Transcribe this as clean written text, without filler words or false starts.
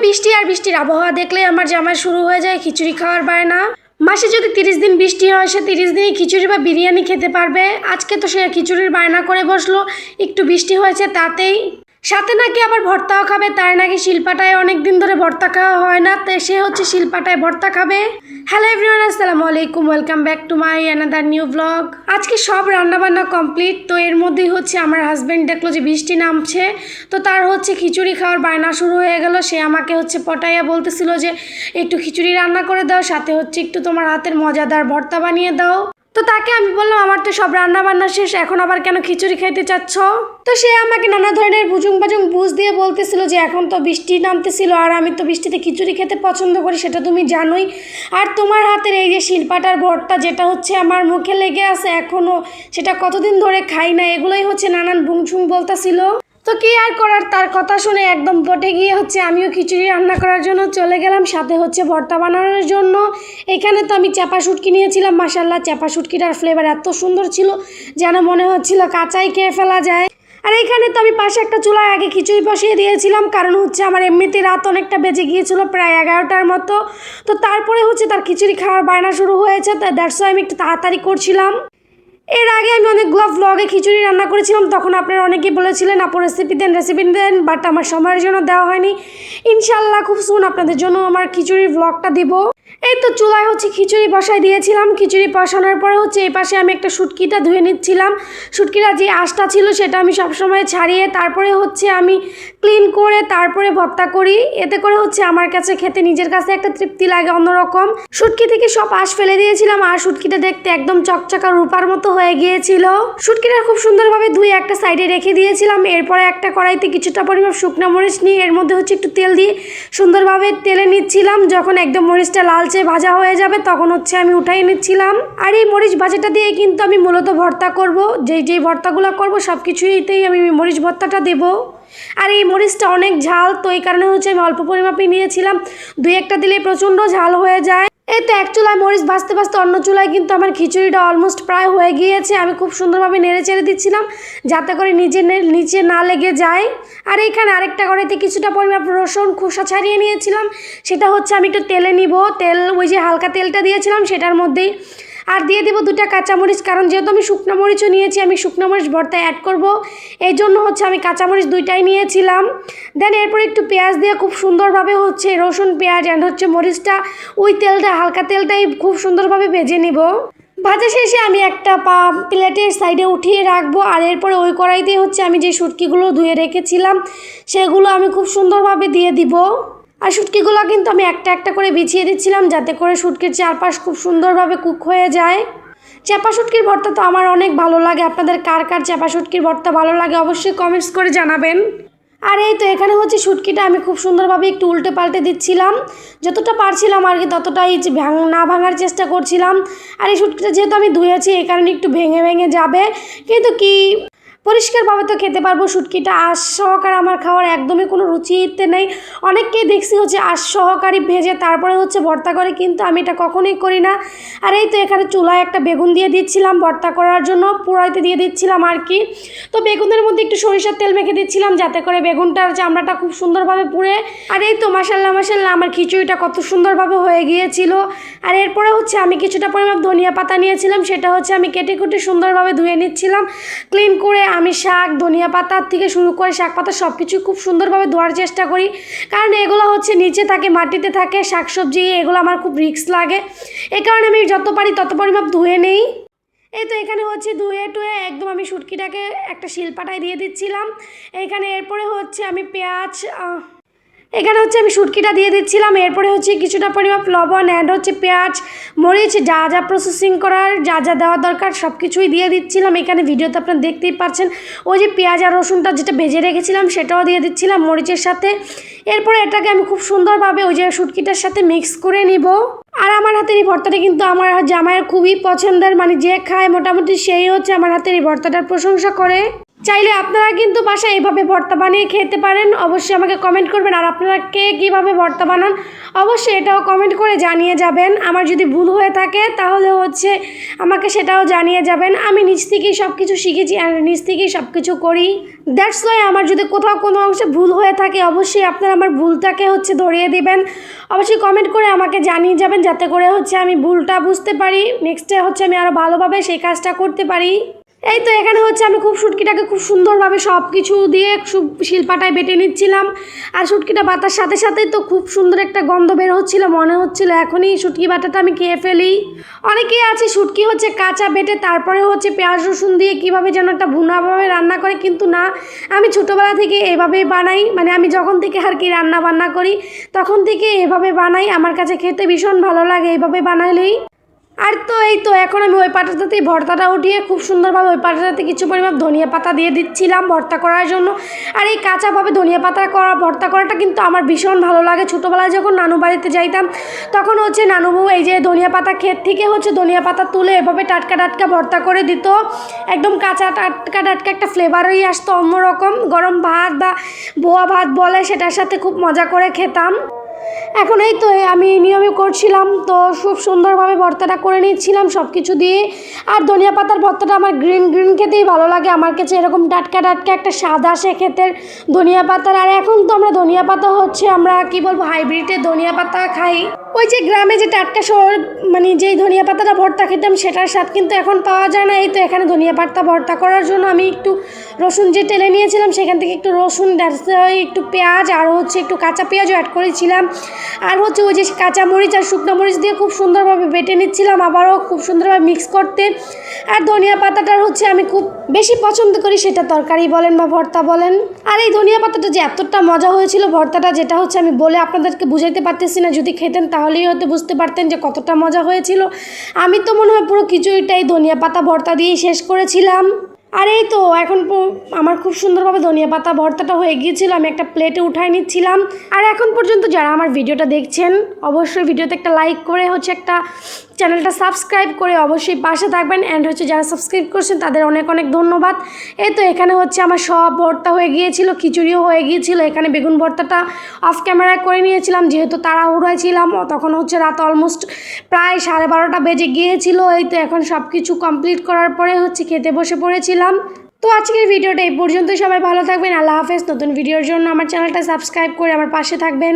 বৃষ্টি আর বৃষ্টির আবহাওয়া দেখলে আমার জামাই শুরু হয়ে যায় খিচুড়ি খাওয়ার বায়না। মাসে যদি 30 দিন বৃষ্টি হয়, সে 30 দিনই খিচুড়ি বা বিরিয়ানি খেতে পারবে। আজকে তো সে খিচুড়ির বায়না করে বসলো, একটু বৃষ্টি হয়েছে তাতেই। সাথে নাকি আবার ভর্তাও খাবে, তার নাকি শিলপাটায় অনেক দিন ধরে ভর্তা খাওয়া হয় না, তাই সে হচ্ছে শিলপাটায় ভর্তা খাবে। হ্যালো এভরিওয়ান, আসসালামু আলাইকুম, welcome back to my another new blog. আজকে সব রান্নাবান্না কমপ্লিট। তো এর মধ্যেই হচ্ছে আমার হাজব্যান্ড দেখলো যে বৃষ্টি নামছে, তো তার হচ্ছে খিচুড়ি খাওয়ার বায়না শুরু হয়ে গেল। সে আমাকে হচ্ছে পটাইয়া বলতেছিল যে একটু খিচুড়ি রান্না করে দাও, সাথে হচ্ছে একটু তোমার হাতের মজাদার ভর্তা বানিয়ে দাও। তো তাকে আমি বললাম আমার তো সব রান্না বান্না শেষ, এখন আবার কেন খিচুড়ি খাইতে চাচ্ছ? তো সে আমাকে নানা ধরনের বুজুং বাজুং বুঝ দিয়ে বলতেছিল যে এখন তো বৃষ্টি নামতেছিল, আর আমি তো বৃষ্টিতে খিচুড়ি খেতে পছন্দ করি, সেটা তুমি জানোই। আর তোমার হাতের এই যে শিলপাটার ভর্তা, যেটা হচ্ছে আমার মুখে লেগে আছে এখনও, সেটা কতদিন ধরে খাই না, এগুলোই হচ্ছে নানান বুংছুং বলতেছিল। তো কি আর করার, তার কথা শুনে একদম পটে গিয়ে হচ্ছে আমিও খিচুড়ি রান্না করার জন্য চলে গেলাম, সাথে হচ্ছে ভর্তা বানানোর জন্য। এখানে তো আমি চাপা শুটকি নিয়েছিলাম। মাশাআল্লাহ, চাপা শুটকিটার ফ্লেভার এত সুন্দর ছিল যেন মনে হচ্ছিল কাঁচাই খেয়ে ফেলা যায়। আর এখানে তো আমি পাশে একটা চুলায় আগে খিচুড়ি বসিয়ে দিয়েছিলাম, কারণ হচ্ছে আমার এমনিতে রাত অনেকটা বেজে গিয়েছিল, প্রায় 11টার মতো। তো তারপরে হচ্ছে তার খিচুড়ি খাওয়ার বায়না শুরু হয়েছে, তাই দ্যাটস ওয়াই আমি একটু তাড়াতাড়ি করছিলাম। এর আগে আমি অনেকগুলো ভ্লগে খিচুড়ি রান্না করেছিলাম, তখন আপনারা অনেকেই বলেছিলেন আপু রেসিপি দেন, বাট আমার সময়ের জন্য দেওয়া হয়নি। ইনশাল্লাহ খুব সুন আপনাদের জন্য আমার খিচুড়ির ভ্লগটা দিব। এই তো চুলায় হচ্ছে খিচুড়ি বসাই দিয়েছিলাম। খিচুড়ি বসানোর পরে হচ্ছে এই পাশে আমি একটা শুটকিটা ধুয়ে নিচ্ছিলাম। শুটকিটা যে আঁশটা ছিল সেটা আমি সবসময় ছাড়িয়ে তারপরে হচ্ছে আমি ক্লিন করে তারপরে ভর্তা করি। এতে করে হচ্ছে আমার কাছে খেতে নিজের কাছে একটা তৃপ্তি লাগে অন্যরকম। শুটকি থেকে সব আঁশ ফেলে দিয়েছিলাম, আর শুটকিটা দেখতে একদম চকচকা রূপার মতো হয়ে গিয়েছিল। শুটকিটা খুব সুন্দরভাবে ধুয়ে একটা সাইডে রেখে দিয়েছিলাম। এরপরে একটা কড়াইতে কিছুটা পরিমাণ শুকনো মরিচ নিয়ে এর মধ্যে হচ্ছে একটু তেল দিয়ে সুন্দরভাবে তেলে নিচ্ছিলাম। যখন একদম মরিচটা লালচে ভাজা হয়ে যাবে তখন হচ্ছে আমি উঠাই নিচ্ছিলাম। আর এই মরিচ ভাজাটা দিয়ে কিন্তু আমি মূলত ভর্তা করব, যেই ভর্তাগুলো করব সব কিছুতেই আমি মরিচ ভর্তাটা দেবো। আর এই মরিচটা অনেক ঝাল, তো এই কারণে হচ্ছে আমি অল্প পরিমাপে নিয়েছিলাম, 2-1টা দিলে প্রচণ্ড ঝাল হয়ে যায়। এই তো এক চুলায় মরিচ ভাজতে ভাজতে অন্য চুলায় কিন্তু আমার খিচুড়িটা অলমোস্ট প্রায় হয়ে গিয়েছে। আমি খুব সুন্দরভাবে নেড়ে চেড়ে দিচ্ছিলাম যাতে করে নিচে না লেগে যায়। আর এইখানে আরেকটা কড়াইতে কিছুটা পরিমাণ রসুন খোসা ছাড়িয়ে নিয়েছিলাম, সেটা হচ্ছে আমি একটু তেলে নিব। তেল ওই যে হালকা তেলটা দিয়েছিলাম সেটার মধ্যেই আর দিয়ে দেবো 2টা কাঁচামরিচ, কারণ যেহেতু আমি শুকনো মরিচও নিয়েছি, আমি শুকনো মরিচ ভর্তায় অ্যাড করব, এই জন্য হচ্ছে আমি কাঁচামরিচ 2টাই নিয়েছিলাম। দেন এরপর একটু পেঁয়াজ দিয়ে খুব সুন্দরভাবে হচ্ছে রসুন পেঁয়াজ অ্যান্ড হচ্ছে মরিচটা ওই তেলটা হালকা তেলটাই খুব সুন্দরভাবে ভেজে নিব। ভাজা শেষে আমি একটা প্লেটের সাইডে উঠিয়ে রাখবো। আর এরপরে ওই কড়াইতে হচ্ছে আমি যে শুটকিগুলো ধুয়ে রেখেছিলাম সেগুলো আমি খুব সুন্দরভাবে দিয়ে দিব। আর শুটকিগুলো কিন্তু আমি একটা একটা করে বিছিয়ে দিচ্ছিলাম যাতে করে শুটকির চারপাশ খুব সুন্দরভাবে কুক হয়ে যায়। চাপা শুটকির ভর্তা তো আমার অনেক ভালো লাগে। আপনাদের কার কার চাপা শুটকির ভর্তা ভালো লাগে অবশ্যই কমেন্টস করে জানাবেন। আর এই তো এখানে হচ্ছে শুটকিটা আমি খুব সুন্দরভাবে একটু উল্টে পাল্টে দিচ্ছিলাম, যতটা পারছিলাম আর কি ততটাই না ভাঙার চেষ্টা করছিলাম। আর এই শুটকিটা যেহেতু আমি ধুয়েছি এই কারণে একটু ভেঙে ভেঙে যাবে, কিন্তু কি পরিষ্কারভাবে তো খেতে পারবো। শুটকিটা আঁশ সহকারে আমার খাওয়ার একদমই কোনো রুচিতে নেই। অনেককেই দেখছি হচ্ছে আঁশ সহকারে ভেজে তারপরে হচ্ছে ভর্তা করে, কিন্তু আমি এটা কখনোই করি না। আর এই তো এখানে চুলায় একটা বেগুন দিয়ে দিচ্ছিলাম ভর্তা করার জন্য, পোড়াইতে দিয়ে দিচ্ছিলাম আর কি। তো বেগুনের মধ্যে একটু সরিষার তেল মেখে দিচ্ছিলাম যাতে করে বেগুনটার চামড়াটা খুব সুন্দরভাবে পুড়ে। আর এই তো মাশাল্লাহ আমার খিচুড়িটা কত সুন্দরভাবে হয়ে গিয়েছিল। আর এরপরে হচ্ছে আমি কিছুটা পরিমাণ ধনিয়া পাতা নিয়েছিলাম, সেটা হচ্ছে আমি কেটে কুটে সুন্দরভাবে ধুয়ে নিচ্ছিলাম ক্লিন করে। আমি শাক ধনিয়া পাতার থেকে শুরু করে শাক পাতা সব কিছু খুব সুন্দরভাবে ধোয়ার চেষ্টা করি, কারণ এগুলো হচ্ছে নিচে থাকে মাটিতে থাকে শাকসবজি, এগুলো আমার খুব রিস্ক লাগে। এই কারণে আমি যত পারি তত পরিমাপ ধুয়ে নেই। এই তো এখানে হচ্ছে ধুয়ে টুয়ে একদম আমি শুটকিটাকে একটা শিলপাটায় দিয়ে দিচ্ছিলাম। এখানে এরপরে হচ্ছে আমি এখানে হচ্ছে আমি শুটকিটা দিয়ে দিচ্ছিলাম। এরপরে হচ্ছে কিছুটা পরিমাণ লবণ অ্যান্ড হচ্ছে পেঁয়াজ মরিচ যা যা প্রসেসিং করার যা যা দেওয়া দরকার সব কিছুই দিয়ে দিচ্ছিলাম। এখানে ভিডিওতে আপনারা দেখতেই পাচ্ছেন ওই যে পেঁয়াজ আর রসুনটা যেটা ভেজে রেখেছিলাম সেটাও দিয়ে দিচ্ছিলাম মরিচের সাথে। এরপরে এটাকে আমি খুব সুন্দরভাবে ওই যে শুটকিটার সাথে মিক্স করে নিব। আর আমার হাতের এই ভর্তাটা কিন্তু আমার জামাইয়ের খুবই পছন্দের, মানে যে খায় মোটামুটি সেই হচ্ছে আমার হাতের এই ভর্তাটার প্রশংসা করে। চাইলে আপনারা কিন্তু বাসায় এইভাবে ভর্তা বানিয়ে খেতে পারেন। অবশ্যই আমাকে কমেন্ট করবেন, আর আপনারা কে কীভাবে ভর্তা বানান অবশ্যই এটাও কমেন্ট করে জানিয়ে যাবেন। আমার যদি ভুল হয়ে থাকে তাহলে আমাকে সেটাও জানিয়ে যাবেন। আমি নিজ থেকেই সব কিছু শিখেছি আর নিজ থেকেই সব কিছু করি। দ্যাটস ওয়াই আমার যদি কোথাও কোনো অংশে ভুল হয়ে থাকে অবশ্যই আপনারা আমার ভুলটাকে ধরিয়ে দিবেন। অবশ্যই কমেন্ট করে আমাকে জানিয়ে যাবেন, যাতে করে আমি ভুলটা বুঝতে পারি, নেক্সটে আমি আরও ভালোভাবে সেই কাজটা করতে পারি। এই তো এখানে আমি খুব শুটকিটাকে খুব সুন্দরভাবে সব কিছু দিয়ে শিলপাটায় বেটে নিচ্ছিলাম। আর শুটকিটা বাটার সাথে সাথেই তো খুব সুন্দর একটা গন্ধ বের হচ্ছিল, মনে হচ্ছিল এখনই শুটকি বাটাটা আমি খেয়ে ফেলি। অনেকেই আছে শুটকি কাঁচা বেটে তারপরে পেঁয়াজ রসুন দিয়ে কীভাবে যেন একটা ভুনাভাবে রান্না করে, কিন্তু না, আমি ছোটোবেলা থেকে এভাবেই বানাই। মানে আমি যখন থেকে আর কি রান্না বান্না করি তখন থেকে এভাবে বানাই। আমার কাছে খেতে ভীষণ ভালো লাগে এইভাবে বানাইলেই। আর তো এই তো এখন আমি ওই পাটাটাতেই ভর্তাটা উঠিয়ে খুব সুন্দরভাবে ওই পাটাটাতে কিছু পরিমাণ ধনিয়া পাতা দিয়ে দিচ্ছিলাম ভর্তা করার জন্য। আর এই কাঁচাভাবে ধনিয়া পাতা ভর্তা করাটা কিন্তু আমার ভীষণ ভালো লাগে। ছোটোবেলায় যখন নানু বাড়িতে যাইতাম তখন নানু বউ এই যে ধনিয়া পাতা ক্ষেত থেকে ধনিয়া পাতা তুলে এভাবে টাটকা টাটকা ভর্তা করে দিত। একদম কাঁচা টাটকা টাটকা একটা ফ্লেভারই আসতো অন্যরকম। গরম ভাত বা বোয়া ভাত বলে সেটার সাথে খুব মজা করে খেতাম। এখন এই তো আমি নিয়মে করছিলাম, তো খুব সুন্দরভাবে ভর্তাটা করে নিচ্ছিলাম সব কিছু দিয়ে। আর ধনিয়া পাতার ভর্তাটা আমার গ্রিন গ্রিন খেতেই ভালো লাগে। আমার কাছে এরকম টাটকা টাটকা একটা স্বাদ আসে খেতে ধনিয়া পাতার। আর এখন তো আমরা ধনিয়া পাতা আমরা কি বলবো হাইব্রিডের ধনিয়া পাতা খাই। ওই যে গ্রামে যে টাটকা মানে যেই ধনিয়া পাতাটা ভর্তা খেতাম সেটার স্বাদ কিন্তু এখন পাওয়া যায় না। এই তো এখানে ধনিয়া পাতা ভর্তা করার জন্য আমি একটু রসুন যে টেলে নিয়েছিলাম সেখান থেকে একটু রসুন, একটু পেঁয়াজ আর একটু কাঁচা পেঁয়াজও অ্যাড করেছিলাম। আর ওই যে কাঁচা মরিচ আর শুকনো মরিচ দিয়ে খুব সুন্দরভাবে বেটে নিচ্ছিলাম, আবারও খুব সুন্দরভাবে মিক্স করতে। আর ধনিয়া পাতাটার আমি খুব বেশি পছন্দ করি, সেটা তরকারি বলেন বা ভর্তা বলেন। আর এই ধনিয়া পাতাটা যে এতটা মজা হয়েছিল ভর্তাটা, যেটা আমি বলে আপনাদেরকে বুঝাইতে পারতেছি না। যদি খেতেন তাহলেই হয়তো বুঝতে পারতেন যে কতটা মজা হয়েছিল। আমি তো মনে হয় পুরো খিচুড়িটাই ধনিয়া পাতা ভর্তা দিয়েই শেষ করেছিলাম। আর এই তো এখন আমার খুব সুন্দরভাবে ধনিয়া পাতা ভর্তাটা হয়ে গিয়েছিল, আমি একটা প্লেটে উঠাই নিচ্ছিলাম। আর এখন পর্যন্ত যারা আমার ভিডিওটা দেখছেন অবশ্যই ভিডিওতে একটা লাইক করে একটা চ্যানেলটা সাবস্ক্রাইব করে অবশ্যই পাশে থাকবেন। অ্যান্ড যারা সাবস্ক্রাইব করছেন তাদের অনেক অনেক ধন্যবাদ। এই তো এখানে আমার সব ভর্তা হয়ে গিয়েছিল, খিচুড়িও হয়ে গিয়েছিল। এখানে বেগুন ভর্তাটা অফ ক্যামেরায় করে নিয়েছিলাম, যেহেতু তাড়াহুড়োয় ছিলাম। তখন রাত অলমোস্ট প্রায় 12:30 বেজে গিয়েছিল। এই তো এখন সব কিছু কমপ্লিট করার পরে খেতে বসে পড়েছিলাম। তো আজকের ভিডিওটা এই পর্যন্ত। সবাই ভালো থাকবেন, আল্লাহ হাফেজ। নতুন ভিডিওর জন্য আমার চ্যানেলটা সাবস্ক্রাইব করে আমার পাশে থাকবেন।